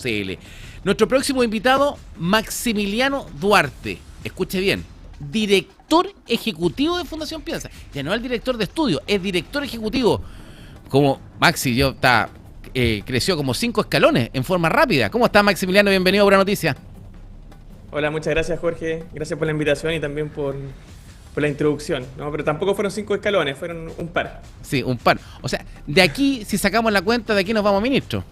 CL. Nuestro próximo invitado, Maximiliano Duarte. Escuche bien, director ejecutivo de Fundación Piensa. Ya no es el director de estudio, es director ejecutivo. Como Maxi, creció como 5 escalones en forma rápida. ¿Cómo está, Maximiliano? Bienvenido a Buena Noticia. Hola, muchas gracias, Jorge. Gracias por la invitación y también por la introducción, ¿no? Pero tampoco fueron 5 escalones, fueron un par. Sí, un par. O sea, de aquí, si sacamos la cuenta, de aquí nos vamos, ministro.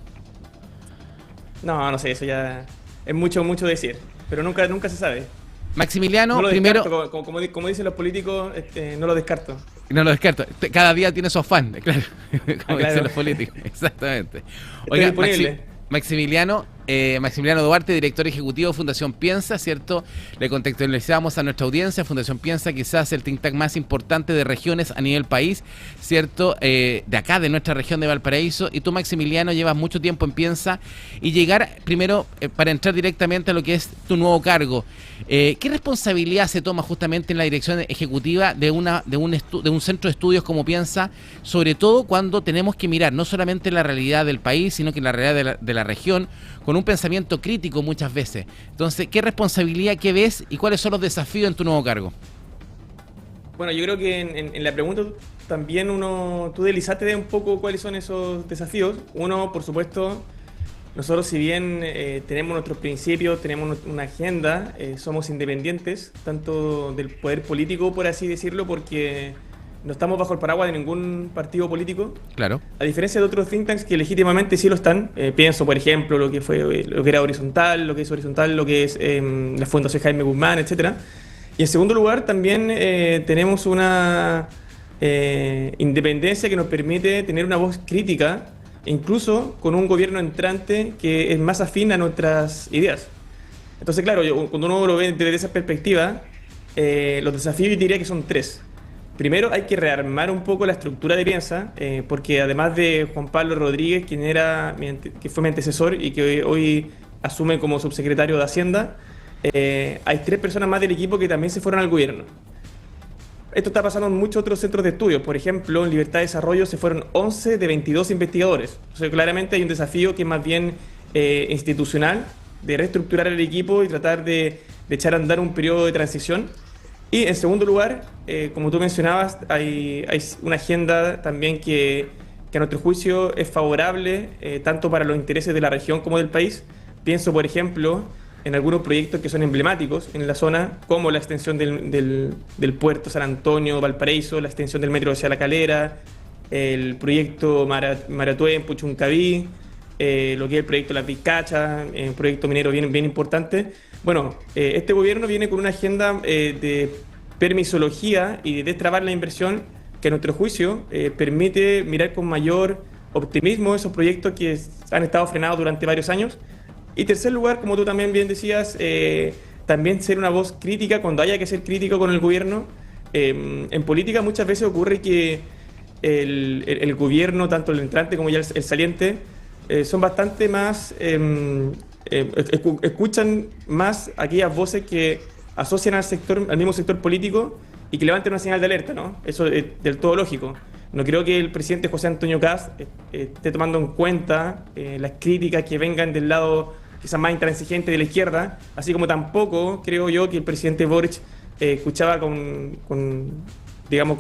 No sé, eso ya es mucho decir, pero nunca se sabe. Maximiliano, No lo primero... descarto, como dicen los políticos, no lo descarto. No lo descarto. Cada día tiene su afán, claro. Como claro. dicen los políticos. Exactamente. Estoy disponible. Maximiliano Duarte, director ejecutivo de Fundación Piensa, ¿cierto? Le contextualizamos a nuestra audiencia. Fundación Piensa, quizás el think tank más importante de regiones a nivel país, ¿cierto? De acá, de nuestra región de Valparaíso. Y tú, Maximiliano, llevas mucho tiempo en Piensa. Y llegar, primero, para entrar directamente a lo que es tu nuevo cargo, ¿qué responsabilidad se toma justamente en la dirección ejecutiva de un centro de estudios como Piensa? Sobre todo cuando tenemos que mirar no solamente la realidad del país, sino que la realidad de la región, con un pensamiento crítico muchas veces. Entonces, ¿qué responsabilidad, qué ves y cuáles son los desafíos en tu nuevo cargo? Bueno, yo creo que en la pregunta también tú deslizaste un poco cuáles son esos desafíos. Uno, por supuesto, nosotros si bien tenemos nuestros principios, tenemos una agenda, somos independientes, tanto del poder político, por así decirlo, porque no estamos bajo el paraguas de ningún partido político. Claro. A diferencia de otros think tanks que legítimamente sí lo están. Pienso, por ejemplo, lo que era Horizontal, lo que es Horizontal, lo que es la Fundación Jaime Guzmán, etc. Y en segundo lugar, también tenemos una independencia que nos permite tener una voz crítica, incluso con un gobierno entrante que es más afín a nuestras ideas. Entonces, claro, cuando uno lo ve desde esa perspectiva, los desafíos yo diría que son 3. Primero, hay que rearmar un poco la estructura de Piensa, porque además de Juan Pablo Rodríguez, que fue mi antecesor y que hoy asume como subsecretario de Hacienda, hay 3 personas más del equipo que también se fueron al gobierno. Esto está pasando en muchos otros centros de estudio. Por ejemplo, en Libertad de Desarrollo se fueron 11 de 22 investigadores. O sea, claramente hay un desafío que es más bien institucional, de reestructurar el equipo y tratar de echar a andar un periodo de transición. Y en segundo lugar, como tú mencionabas, hay una agenda también que a nuestro juicio es favorable tanto para los intereses de la región como del país. Pienso, por ejemplo, en algunos proyectos que son emblemáticos en la zona, como la extensión del puerto San Antonio, Valparaíso, la extensión del metro hacia La Calera, el proyecto Maratué en Puchuncaví, lo que es el proyecto Las Vizcachas, un proyecto minero bien importante. Bueno, este gobierno viene con una agenda de permisología y de destrabar la inversión que a nuestro juicio permite mirar con mayor optimismo esos proyectos que han estado frenados durante varios años. Y tercer lugar, como tú también bien decías, también ser una voz crítica cuando haya que ser crítico con el gobierno. En política muchas veces ocurre que el gobierno, tanto el entrante como ya el saliente, son bastante más... escuchan más aquellas voces que asocian al mismo sector político y que levanten una señal de alerta, ¿no? Eso es del todo lógico. No creo que el presidente José Antonio Kast esté tomando en cuenta las críticas que vengan del lado quizás más intransigente de la izquierda, así como tampoco creo yo que el presidente Boric escuchaba con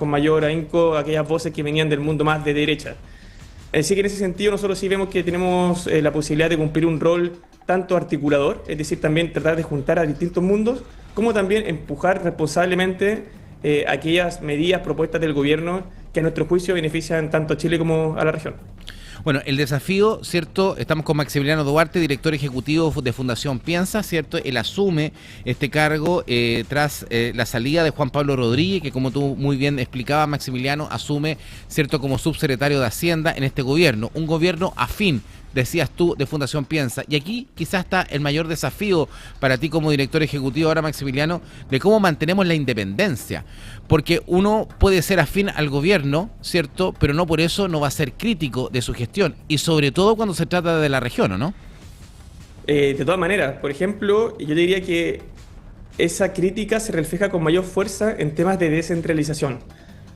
mayor ahínco aquellas voces que venían del mundo más de derecha. Así que en ese sentido nosotros sí vemos que tenemos la posibilidad de cumplir un rol tanto articulador, es decir, también tratar de juntar a distintos mundos, como también empujar responsablemente aquellas medidas propuestas del gobierno que a nuestro juicio benefician tanto a Chile como a la región. Bueno, el desafío, ¿cierto? Estamos con Maximiliano Duarte, director ejecutivo de Fundación Piensa, ¿cierto? Él asume este cargo tras la salida de Juan Pablo Rodríguez, que como tú muy bien explicabas, Maximiliano, asume, ¿cierto?, como subsecretario de Hacienda en este gobierno. Un gobierno afín, decías tú, de Fundación Piensa. Y aquí quizás está el mayor desafío para ti como director ejecutivo ahora, Maximiliano, de cómo mantenemos la independencia. Porque uno puede ser afín al gobierno, ¿cierto?, pero no por eso no va a ser crítico de su gestión. Y sobre todo cuando se trata de la región, ¿o no? De todas maneras, por ejemplo, yo diría que esa crítica se refleja con mayor fuerza en temas de descentralización,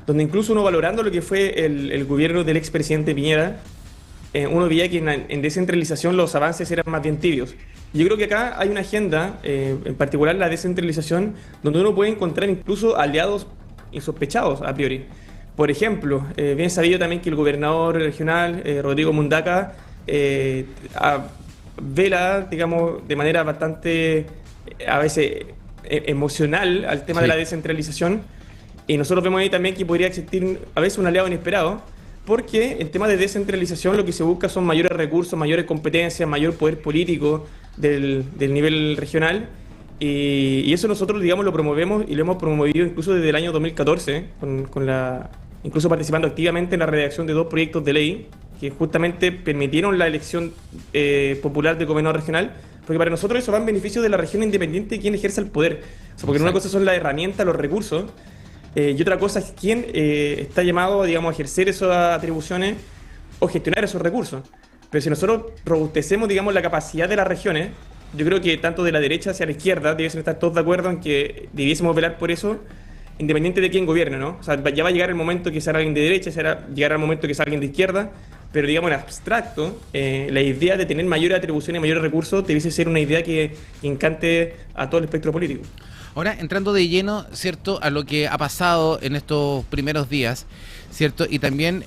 donde incluso uno valorando lo que fue el gobierno del expresidente Piñera, uno veía que en descentralización los avances eran más bien tibios. Yo creo que acá hay una agenda, en particular la descentralización, donde uno puede encontrar incluso aliados insospechados a priori. Por ejemplo, bien sabido también que el gobernador regional, Rodrigo Mundaca, vela, digamos, de manera bastante, a veces, emocional al tema de la descentralización. Y nosotros vemos ahí también que podría existir a veces un aliado inesperado, porque en temas de descentralización lo que se busca son mayores recursos, mayores competencias, mayor poder político del nivel regional. Y eso nosotros, digamos, lo promovemos y lo hemos promovido incluso desde el año 2014, incluso participando activamente en la redacción de 2 proyectos de ley que justamente permitieron la elección popular del gobernador regional, porque para nosotros eso va en beneficio de la región independiente de quien ejerza el poder. O sea, porque una cosa son las herramientas, los recursos, y otra cosa es quién está llamado, digamos, a ejercer esas atribuciones o gestionar esos recursos. Pero si nosotros robustecemos, digamos, la capacidad de las regiones, yo creo que tanto de la derecha hacia la izquierda debiesen estar todos de acuerdo en que debiésemos velar por eso, independiente de quién gobierne, ¿no? O sea, ya va a llegar el momento que sea alguien de derecha, llegará el momento que sea alguien de izquierda, pero digamos en abstracto, la idea de tener mayores atribuciones y mayores recursos debiese ser una idea que encante a todo el espectro político. Ahora, entrando de lleno, ¿cierto?, a lo que ha pasado en estos primeros días, ¿cierto?, y también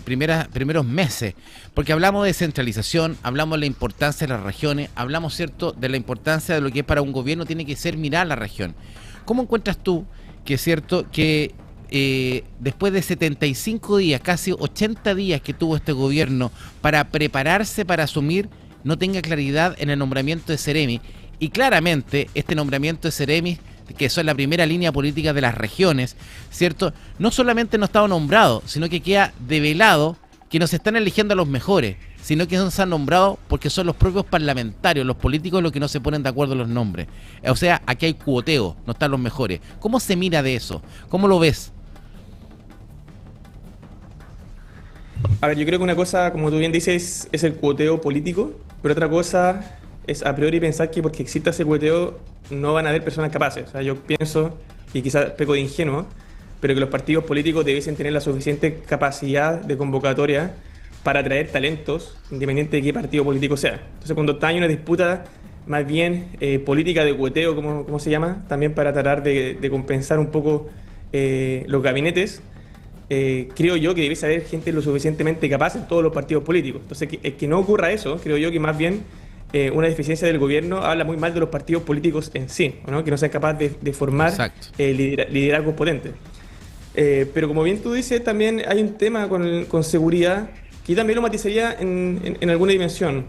primeros meses, porque hablamos de descentralización, hablamos de la importancia de las regiones, hablamos, ¿cierto?, de la importancia de lo que para un gobierno tiene que ser mirar la región. ¿Cómo encuentras tú que es cierto que después de 75 días, casi 80 días que tuvo este gobierno para prepararse para asumir, no tenga claridad en el nombramiento de Seremi? Y claramente este nombramiento de Seremi, que son la primera línea política de las regiones, ¿cierto?, no solamente no ha estado nombrado, sino que queda develado que no se están eligiendo a los mejores, sino que no se han nombrado porque son los propios parlamentarios, los políticos, los que no se ponen de acuerdo en los nombres. O sea, aquí hay cuoteo, no están los mejores. ¿Cómo se mira de eso? ¿Cómo lo ves? A ver, yo creo que una cosa, como tú bien dices, es el cuoteo político, pero otra cosa es a priori pensar que porque exista ese cuoteo no van a haber personas capaces. O sea, yo pienso, y quizás peco de ingenuo, pero que los partidos políticos debiesen tener la suficiente capacidad de convocatoria para atraer talentos, independiente de qué partido político sea. Entonces, cuando hay una disputa más bien política de cuoteo, como se llama, también para tratar de compensar un poco los gabinetes, creo yo que debe haber gente lo suficientemente capaz en todos los partidos políticos. Entonces, que no ocurra eso, creo yo que más bien una deficiencia del gobierno habla muy mal de los partidos políticos en sí, ¿no? Que no sean capaces de formar liderazgos potentes. Pero como bien tú dices, también hay un tema con seguridad que también lo matizaría en alguna dimensión.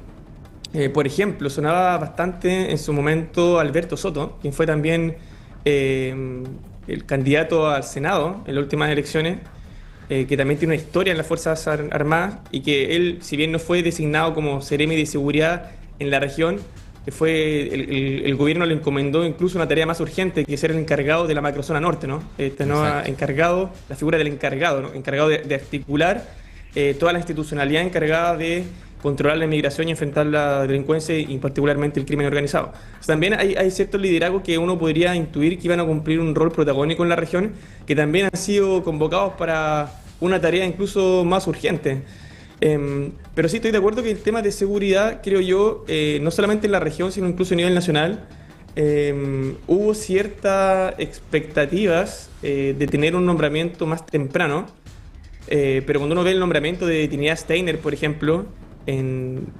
Por ejemplo, sonaba bastante en su momento Alberto Soto, quien fue también el candidato al Senado en las últimas elecciones, que también tiene una historia en las Fuerzas Armadas y que él, si bien no fue designado como Seremi de Seguridad en la región, el gobierno le encomendó incluso una tarea más urgente, que es ser el encargado de la macrozona norte, ¿no? Encargado, la figura del encargado, ¿no? Encargado de articular toda la institucionalidad encargada de controlar la inmigración y enfrentar la delincuencia y particularmente el crimen organizado. O sea, también hay ciertos liderazgos que uno podría intuir que iban a cumplir un rol protagónico en la región, que también han sido convocados para una tarea incluso más urgente. Pero sí estoy de acuerdo que el tema de seguridad, creo yo, no solamente en la región, sino incluso a nivel nacional, hubo ciertas expectativas de tener un nombramiento más temprano, pero cuando uno ve el nombramiento de Trinidad Steiner, por ejemplo,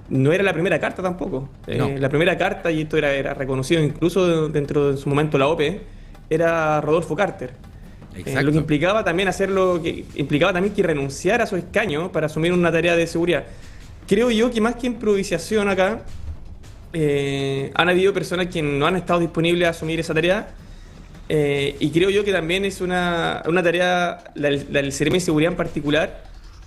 no era la primera carta tampoco. No. La primera carta, y esto era reconocido incluso dentro de su momento la OPE, era Rodolfo Carter. Lo que implicaba también que renunciara a su escaño para asumir una tarea de seguridad. Creo yo que más que improvisación acá, han habido personas que no han estado disponibles a asumir esa tarea, y creo yo que también es una tarea, la del Seremi de Seguridad en particular,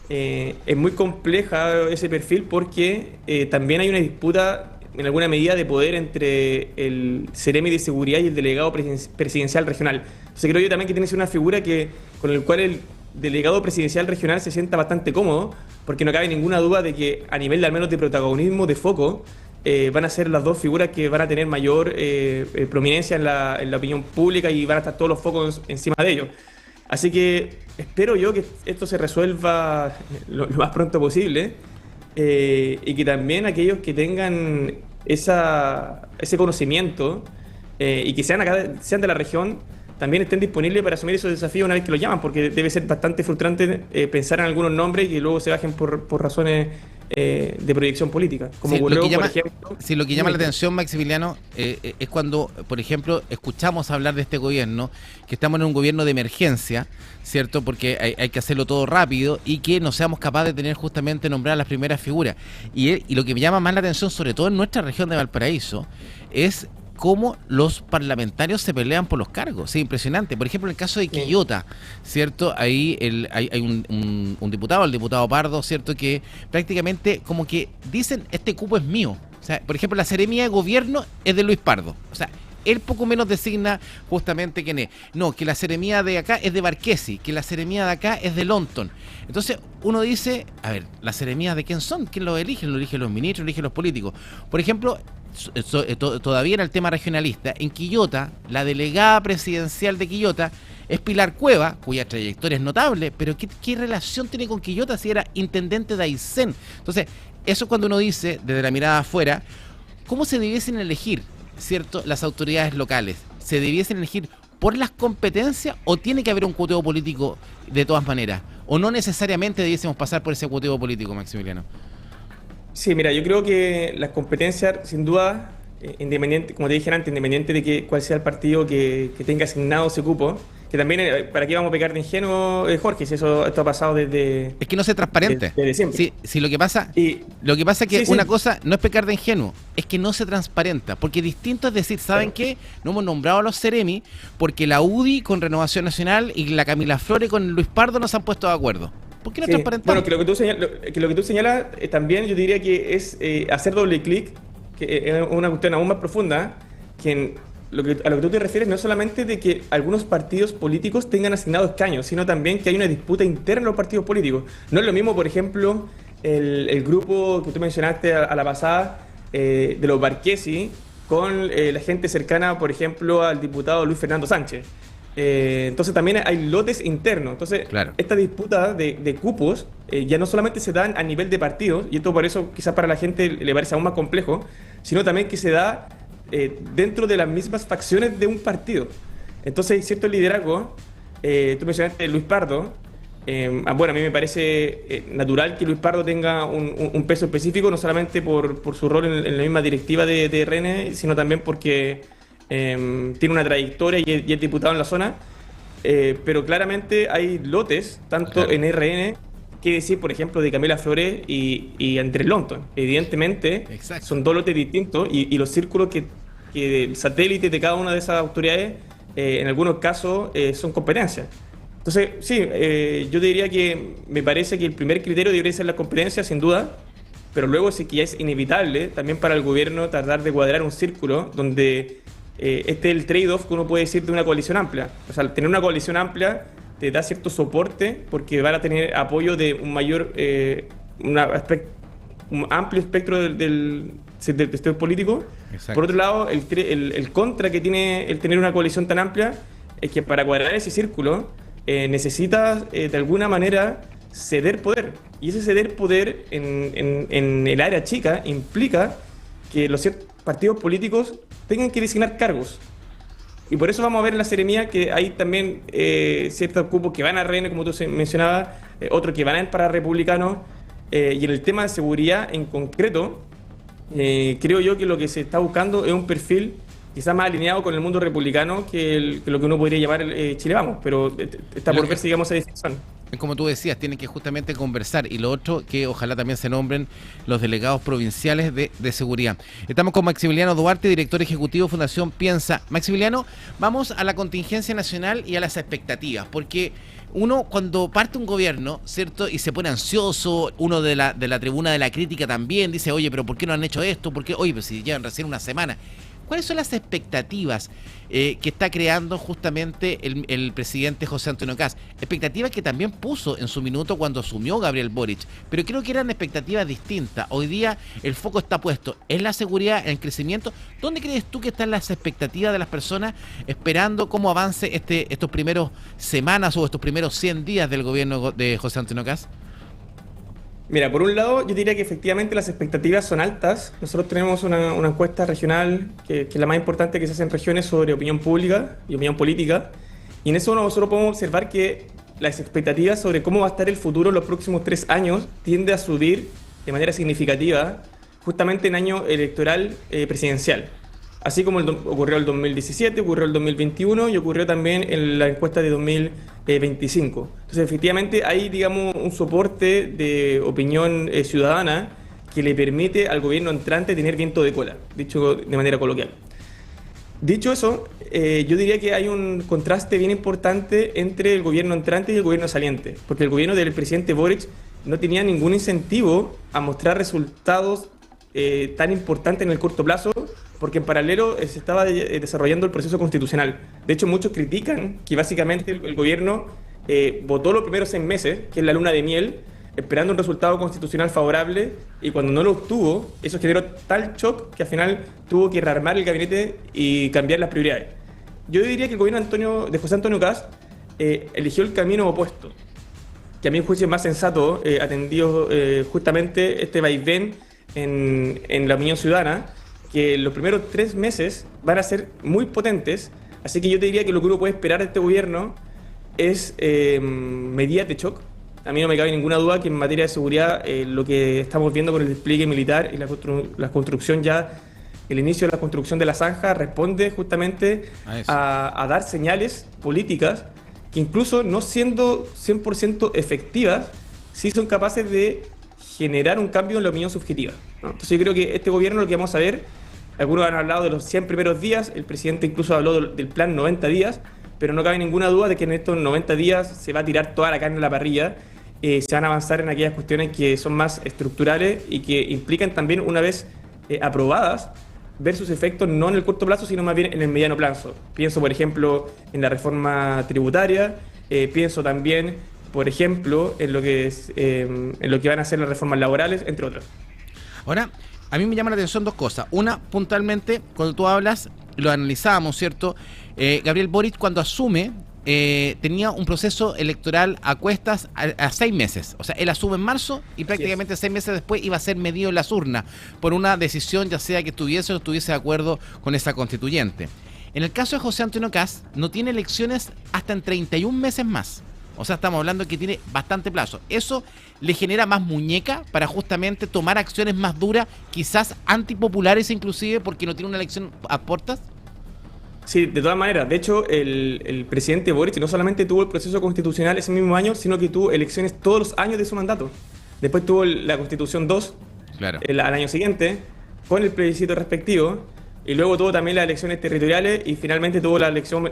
es muy compleja ese perfil porque también hay una disputa en alguna medida de poder entre el Seremi de Seguridad y el delegado presidencial regional. Entonces creo yo también que tiene que ser una figura con el cual el delegado presidencial regional se sienta bastante cómodo, porque no cabe ninguna duda de que a nivel de, al menos de protagonismo, de foco, van a ser las dos figuras que van a tener mayor prominencia en la opinión pública y van a estar todos los focos encima de ellos. Así que espero yo que esto se resuelva lo más pronto posible. y que también aquellos que tengan ese conocimiento y que sean de la región también estén disponibles para asumir esos desafíos una vez que los llaman, porque debe ser bastante frustrante pensar en algunos nombres y que luego se bajen por razones de proyección política. Como Sí, ocurrió, por ejemplo... sí, lo que llama la atención, Maximiliano, es cuando, por ejemplo, escuchamos hablar de este gobierno, que estamos en un gobierno de emergencia, ¿cierto? Porque hay que hacerlo todo rápido y que no seamos capaces de tener justamente nombrar las primeras figuras. Y lo que me llama más la atención, sobre todo en nuestra región de Valparaíso, es cómo los parlamentarios se pelean por los cargos. Sí, impresionante. Por ejemplo, en el caso de Quillota, ¿cierto? Ahí hay un diputado, el diputado Pardo, ¿cierto? Que prácticamente como que dicen, este cupo es mío. O sea, por ejemplo, la seremía de gobierno es de Luis Pardo. O sea, él poco menos designa justamente quién es. No, que la seremía de acá es de Barquesi, que la seremía de acá es de Lonton. Entonces uno dice, a ver, ¿las seremías de quién son? ¿Quién lo eligen? Lo eligen los ministros, lo eligen los políticos. Por ejemplo, todavía en el tema regionalista, en Quillota, la delegada presidencial de Quillota es Pilar Cueva, cuya trayectoria es notable, pero ¿qué relación tiene con Quillota si era intendente de Aysén? Entonces, eso es cuando uno dice, desde la mirada afuera, ¿cómo se debiesen elegir, cierto, las autoridades locales? ¿Se debiesen elegir por las competencias o tiene que haber un cuoteo político de todas maneras? ¿O no necesariamente debiésemos pasar por ese cuoteo político, Maximiliano? Sí, mira, yo creo que las competencias, sin duda, independiente, como te dije antes, independiente de cuál sea el partido que tenga asignado ese cupo, que también, ¿para qué vamos a pecar de ingenuo, Jorge? Si esto ha pasado desde... Es que no sea transparente. Desde siempre. Sí, lo que pasa es que una cosa no es pecar de ingenuo, es que no se transparenta, porque distinto es decir, ¿saben qué? No hemos nombrado a los Seremi porque la UDI con Renovación Nacional y la Camila Flores con Luis Pardo no se han puesto de acuerdo. ¿Por qué no transparentamos? Bueno, que lo que tú señalas también yo diría que es hacer doble clic, que es una cuestión aún más profunda, que a lo que tú te refieres no es solamente de que algunos partidos políticos tengan asignados escaños, sino también que hay una disputa interna en los partidos políticos. No es lo mismo, por ejemplo, el grupo que tú mencionaste a la pasada de los Barquesi con la gente cercana, por ejemplo, al diputado Luis Fernando Sánchez. Entonces también hay lotes internos. Entonces, claro, esta disputa de cupos ya no solamente se dan a nivel de partidos, y esto por eso quizás para la gente le parece aún más complejo, sino también que se da dentro de las mismas facciones de un partido. Entonces hay cierto liderazgo. Tú mencionaste Luis Pardo. Bueno, a mí me parece natural que Luis Pardo tenga un peso específico, no solamente por su rol en la misma directiva de RN, sino también porque tiene una trayectoria y es diputado en la zona, pero claramente hay lotes, tanto claro, en RN, que decir, por ejemplo, de Camila Flores y Andrés Lonton. Evidentemente, exacto, son dos lotes distintos y los círculos que satélites de cada una de esas autoridades, en algunos casos, son competencias. Entonces, sí, yo diría que me parece que el primer criterio debería ser la competencia, sin duda, pero luego sí que ya es inevitable también para el gobierno tratar de cuadrar un círculo donde este es el trade-off que uno puede decir de una coalición amplia. O sea, tener una coalición amplia te da cierto soporte porque van a tener apoyo de un mayor, un amplio espectro del sector político. exacto. Por otro lado, el contra que tiene el tener una coalición tan amplia es que para cuadrar ese círculo necesitas de alguna manera ceder poder. Y ese ceder poder en el área chica implica que los ciertos partidos políticos tengan que designar cargos. Y por eso vamos a ver en la seremía que hay también ciertos cupos que van a RN, como tú mencionabas, otros que van a ir para republicanos. Y en el tema de seguridad en concreto, creo yo que lo que se está buscando es un perfil quizás más alineado con el mundo republicano que lo que uno podría llamar Chile Vamos, pero está por verse, digamos, esa distinción. Como tú decías, tienen que justamente conversar. Y lo otro, que ojalá también se nombren los delegados provinciales de seguridad. Estamos con Maximiliano Duarte, director ejecutivo Fundación Piensa. Maximiliano, vamos a la contingencia nacional y a las expectativas, porque uno cuando parte un gobierno, ¿cierto? Y se pone ansioso, uno de la tribuna de la crítica también dice, oye, pero ¿por qué no han hecho esto? ¿Por qué? Oye, pero si llevan recién una semana. ¿Cuáles son las expectativas que está creando justamente el presidente José Antonio Kast? Expectativas que también puso en su minuto cuando asumió Gabriel Boric, pero creo que eran expectativas distintas. Hoy día el foco está puesto en la seguridad, en el crecimiento. ¿Dónde crees tú que están las expectativas de las personas esperando cómo avance estos primeros semanas o estos primeros 100 días del gobierno de José Antonio Kast? Mira, por un lado, yo diría que efectivamente las expectativas son altas. Nosotros tenemos una encuesta regional que es la más importante que se hace en regiones sobre opinión pública y opinión política. Y en eso nosotros podemos observar que las expectativas sobre cómo va a estar el futuro en los próximos 3 años tiende a subir de manera significativa justamente en año electoral presidencial. Así como ocurrió el 2017, ocurrió el 2021 y ocurrió también en la encuesta de 2025. Entonces, efectivamente, hay, digamos, un soporte de opinión ciudadana que le permite al gobierno entrante tener viento de cola, dicho de manera coloquial. Dicho eso, yo diría que hay un contraste bien importante entre el gobierno entrante y el gobierno saliente, porque el gobierno del presidente Boric no tenía ningún incentivo a mostrar resultados tan importantes en el corto plazo, porque en paralelo se estaba desarrollando el proceso constitucional. De hecho, muchos critican que básicamente el gobierno votó los primeros 6 meses, que es la luna de miel, esperando un resultado constitucional favorable, y cuando no lo obtuvo, eso generó tal shock que al final tuvo que rearmar el gabinete y cambiar las prioridades. Yo diría que el gobierno de José Antonio Kast eligió el camino opuesto, que a mi juicio es más sensato, atendido justamente este vaivén en la opinión ciudadana, que los primeros 3 meses van a ser muy potentes, así que yo te diría que lo que uno puede esperar de este gobierno es medidas de shock. A mí no me cabe ninguna duda que en materia de seguridad lo que estamos viendo con el despliegue militar y la construcción ya, el inicio de la construcción de la zanja responde justamente a dar señales políticas que incluso no siendo 100% efectivas, sí son capaces de generar un cambio en la opinión subjetiva, ¿no? Entonces yo creo que este gobierno, lo que vamos a ver, algunos han hablado de los 100 primeros días, el presidente incluso habló del plan 90 días, pero no cabe ninguna duda de que en estos 90 días se va a tirar toda la carne a la parrilla, se van a avanzar en aquellas cuestiones que son más estructurales y que implican también, una vez aprobadas, ver sus efectos no en el corto plazo, sino más bien en el mediano plazo. Pienso, por ejemplo, en la reforma tributaria, pienso también, por ejemplo, en lo que van a ser las reformas laborales, entre otras. Ahora, a mí me llama la atención dos cosas. Una, puntualmente, cuando tú hablas, lo analizábamos, ¿cierto? Gabriel Boric, cuando asume, tenía un proceso electoral a cuestas a 6 meses. O sea, él asume en marzo y prácticamente 6 meses después iba a ser medido en las urnas por una decisión, ya sea que estuviese o no estuviese de acuerdo con esa constituyente. En el caso de José Antonio Kast, no tiene elecciones hasta en 31 meses más. O sea, estamos hablando que tiene bastante plazo. Eso le genera más muñeca para justamente tomar acciones más duras, quizás antipopulares inclusive, porque no tiene una elección a puertas. Sí, de todas maneras. De hecho, el presidente Boric no solamente tuvo el proceso constitucional ese mismo año, sino que tuvo elecciones todos los años de su mandato. Después tuvo la Constitución 2, claro, al año siguiente, con el plebiscito respectivo, y luego tuvo también las elecciones territoriales y finalmente tuvo la elección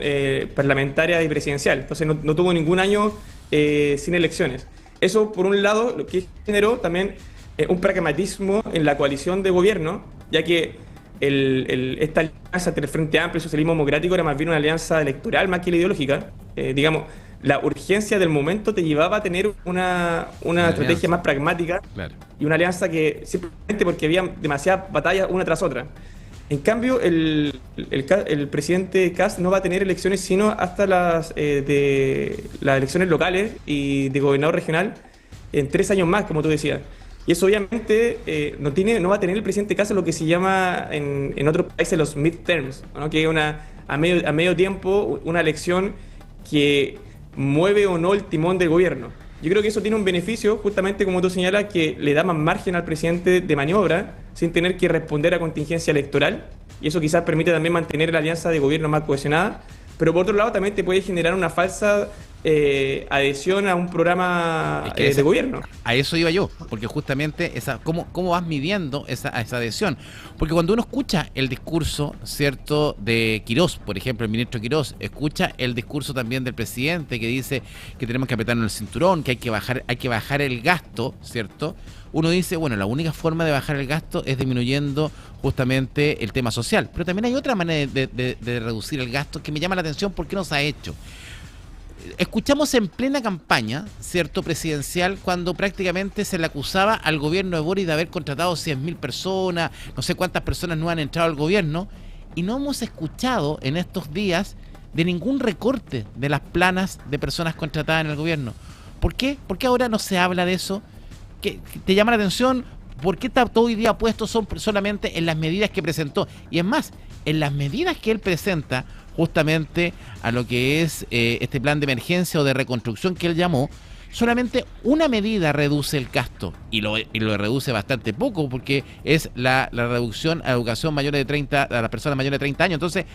parlamentaria y presidencial. Entonces no tuvo ningún año sin elecciones. Eso, por un lado, lo que generó también un pragmatismo en la coalición de gobierno, ya que esta alianza entre el Frente Amplio y el Socialismo Democrático era más bien una alianza electoral más que la ideológica. Digamos, la urgencia del momento te llevaba a tener una estrategia más pragmática, claro, y una alianza que simplemente porque había demasiadas batallas una tras otra. En cambio, el presidente Kast no va a tener elecciones sino hasta las elecciones locales y de gobernador regional en 3 años más, como tú decías. Y eso obviamente no va a tener el presidente Kast lo que se llama en otros países los midterms, ¿no? Que es a medio tiempo una elección que mueve o no el timón del gobierno. Yo creo que eso tiene un beneficio, justamente como tú señalas, que le da más margen al presidente de maniobra sin tener que responder a contingencia electoral, y eso quizás permite también mantener la alianza de gobierno más cohesionada, pero por otro lado también te puede generar una falsa adhesión a un programa de gobierno. A eso iba yo, porque justamente ¿cómo vas midiendo esa adhesión? Porque cuando uno escucha el discurso, ¿cierto?, de Quirós, por ejemplo, el ministro Quirós, escucha el discurso también del presidente que dice que tenemos que apretarnos el cinturón, que hay que bajar el gasto, ¿cierto? Uno dice, bueno, la única forma de bajar el gasto es disminuyendo justamente el tema social, pero también hay otra manera de reducir el gasto que me llama la atención porque no se ha hecho. Escuchamos en plena campaña, ¿cierto?, presidencial, cuando prácticamente se le acusaba al gobierno de Boric de haber contratado 100.000 personas, no sé cuántas personas no han entrado al gobierno, y no hemos escuchado en estos días de ningún recorte de las planas de personas contratadas en el gobierno. ¿Por qué? ¿Por qué ahora no se habla de eso? que te llama la atención? ¿Por qué está todo hoy día puesto solamente en las medidas que presentó? Y es más, en las medidas que él presenta justamente a lo que es este plan de emergencia o de reconstrucción que él llamó, solamente una medida reduce el gasto y lo reduce bastante poco, porque es la reducción a educación mayores de 30, a las personas mayores de 30 años. Entonces,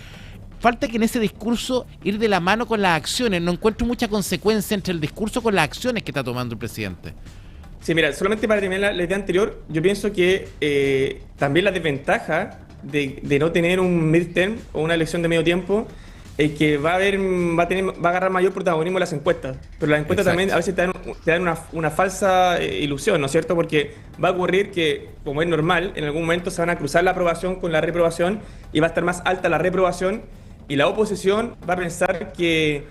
falta que en ese discurso ir de la mano con las acciones. No encuentro mucha consecuencia entre el discurso con las acciones que está tomando el presidente. Sí, mira, solamente para terminar la idea anterior, yo pienso que también la desventaja de no tener un midterm o una elección de medio tiempo es que va a agarrar mayor protagonismo en las encuestas. Pero las encuestas también a veces te dan una falsa ilusión, ¿no es cierto? Porque va a ocurrir que, como es normal, en algún momento se van a cruzar la aprobación con la reprobación y va a estar más alta la reprobación y la oposición va a pensar que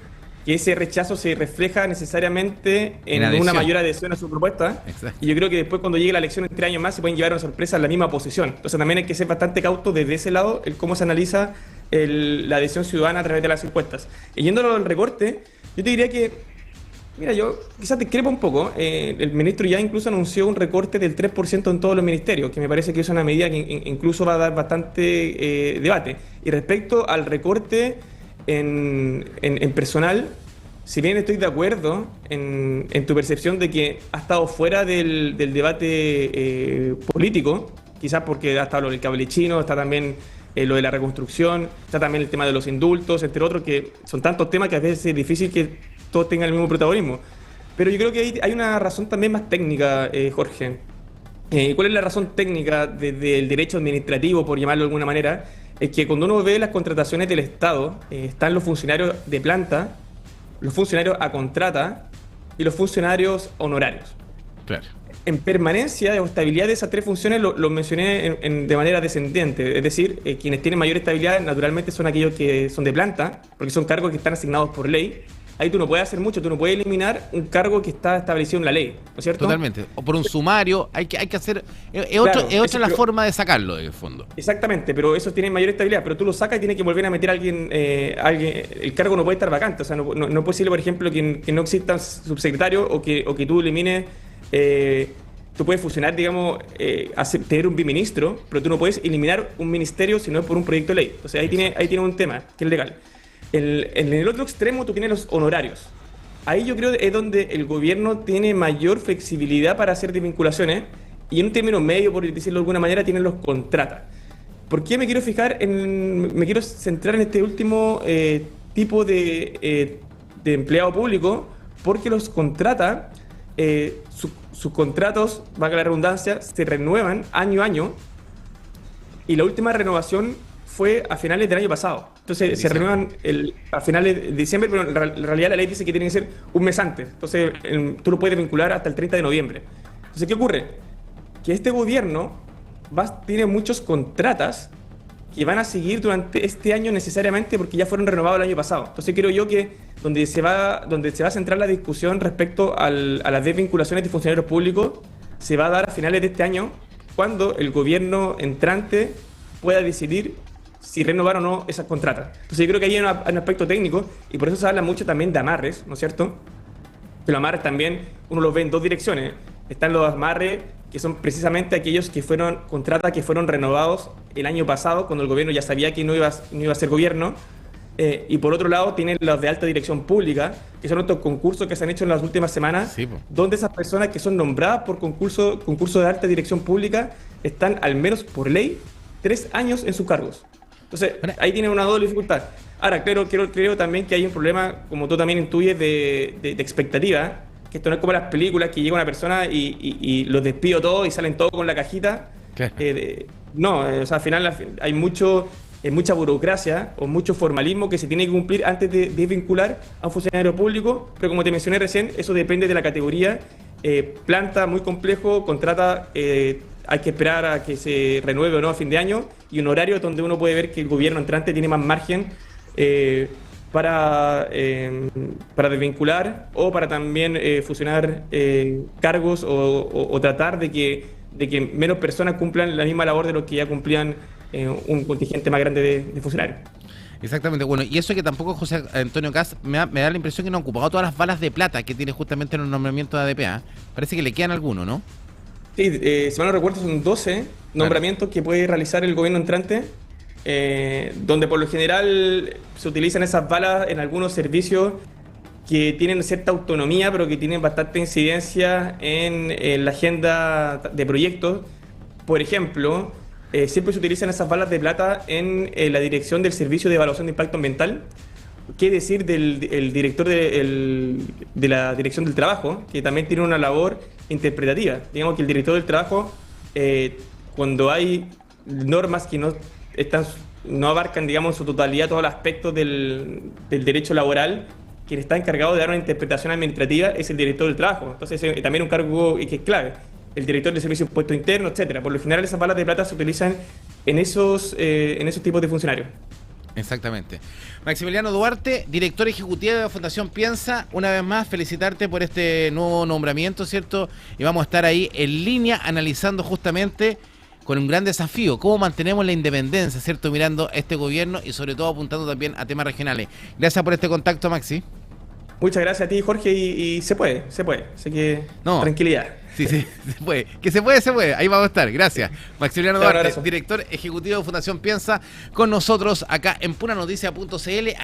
ese rechazo se refleja necesariamente en una mayor adhesión a su propuesta. Exacto. Y yo creo que después, cuando llegue la elección en 3 años más, se pueden llevar una sorpresa en la misma oposición. Entonces también hay que ser bastante cauto desde ese lado, el cómo se analiza la adhesión ciudadana a través de las encuestas. Y yéndolo al recorte, yo te diría que, mira, yo quizás te discrepo un poco. El ministro ya incluso anunció un recorte del 3% en todos los ministerios, que me parece que es una medida que incluso va a dar bastante debate. Y respecto al recorte en personal, si bien estoy de acuerdo en tu percepción de que ha estado fuera del debate político, quizás porque ha estado lo del cable chino, está también lo de la reconstrucción, está también el tema de los indultos, entre otros, que son tantos temas que a veces es difícil que todos tengan el mismo protagonismo. Pero yo creo que hay una razón también más técnica, Jorge. ¿Cuál es la razón técnica del derecho administrativo, por llamarlo de alguna manera? Es que cuando uno ve las contrataciones del Estado, están los funcionarios de planta, los funcionarios a contrata y los funcionarios honorarios. Claro. En permanencia o estabilidad de esas tres funciones lo mencioné de manera descendiente. Es decir, quienes tienen mayor estabilidad naturalmente son aquellos que son de planta, porque son cargos que están asignados por ley. Ahí tú no puedes hacer mucho, tú no puedes eliminar un cargo que está establecido en la ley, ¿no es cierto? Totalmente. O por un sumario, hay que hacer... Es Claro, otra la forma de sacarlo, del fondo. Exactamente, pero eso tiene mayor estabilidad. Pero tú lo sacas y tienes que volver a meter a alguien, el cargo no puede estar vacante. O sea, no es posible, por ejemplo, que no existan subsecretarios o que tú elimines... tú puedes fusionar, digamos, tener un biministro, pero tú no puedes eliminar un ministerio si no es por un proyecto de ley. Entonces ahí tiene un tema que es legal. En el otro extremo tú tienes los honorarios. Ahí yo creo que es donde el gobierno tiene mayor flexibilidad para hacer desvinculaciones y en un término medio, por decirlo de alguna manera, tienen los contratas. ¿Por qué me quiero centrar en este último tipo de empleado público? Porque los contrata, sus contratos, valga la redundancia, se renuevan año a año y la última renovación fue a finales del año pasado. Entonces se renuevan a finales de diciembre, pero en realidad la ley dice que tiene que ser un mes antes. Entonces tú lo puedes vincular hasta el 30 de noviembre. Entonces, ¿qué ocurre? Que este gobierno tiene muchos contratas que van a seguir durante este año necesariamente porque ya fueron renovados el año pasado. Entonces creo yo que donde se va a centrar la discusión respecto a las desvinculaciones de funcionarios públicos se va a dar a finales de este año, cuando el gobierno entrante pueda decidir si renovar o no esas contratas. Entonces yo creo que ahí hay un aspecto técnico y por eso se habla mucho también de amarres, ¿no es cierto? Que los amarres también uno los ve en dos direcciones. Están los amarres que son precisamente aquellos contratas que fueron renovados el año pasado, cuando el gobierno ya sabía que no iba a ser gobierno. Y por otro lado tienen los de alta dirección pública, que son otros concursos que se han hecho en las últimas semanas, sí, donde esas personas que son nombradas por concurso de alta dirección pública están al menos por ley 3 años en sus cargos. Entonces, ahí tienen una doble dificultad. Ahora, creo también que hay un problema, como tú también intuyes, de expectativa, que esto no es como las películas, que llega una persona y los despido todos y salen todos con la cajita. Claro. O sea, al final hay mucha burocracia o mucho formalismo que se tiene que cumplir antes de desvincular a un funcionario público, pero como te mencioné recién, eso depende de la categoría. Planta, muy complejo, contrata... hay que esperar a que se renueve o no a fin de año, y un horario donde uno puede ver que el gobierno entrante tiene más margen para desvincular o para también fusionar cargos o tratar de que menos personas cumplan la misma labor de los que ya cumplían un contingente más grande de funcionarios. Exactamente, bueno, y eso que tampoco José Antonio Kast me da la impresión que no ha ocupado todas las balas de plata que tiene justamente en el nombramiento de ADP. Parece que le quedan algunos, ¿no? Sí, si mal no recuerdo, son 12 Claro. nombramientos que puede realizar el gobierno entrante, donde por lo general se utilizan esas balas en algunos servicios que tienen cierta autonomía, pero que tienen bastante incidencia en la agenda de proyectos. Por ejemplo, siempre se utilizan esas balas de plata en la dirección del Servicio de Evaluación de Impacto Ambiental. ¿Qué decir del el director de la Dirección del Trabajo, que también tiene una labor interpretativa? Digamos que el director del trabajo, cuando hay normas que están, no abarcan, digamos, en su totalidad todos los aspectos del derecho laboral, quien está encargado de dar una interpretación administrativa es el director del trabajo. Entonces, también un cargo que es clave. El director de servicio de impuesto interno, etcétera. Por lo general, esas balas de plata se utilizan en esos tipos de funcionarios. Exactamente. Maximiliano Duarte, director ejecutivo de la Fundación Piensa, una vez más felicitarte por este nuevo nombramiento, ¿cierto? Y vamos a estar ahí en línea analizando justamente con un gran desafío, cómo mantenemos la independencia, ¿cierto? Mirando este gobierno y sobre todo apuntando también a temas regionales. Gracias por este contacto, Maxi. Muchas gracias a ti, Jorge, y se puede, se puede. Así que No, tranquilidad. sí, sí, se puede. Que se puede, se puede. Ahí vamos a estar. Gracias. Maximiliano Chao, un Duarte, abrazo. director ejecutivo de Fundación Piensa, con nosotros acá en punanoticia.cl.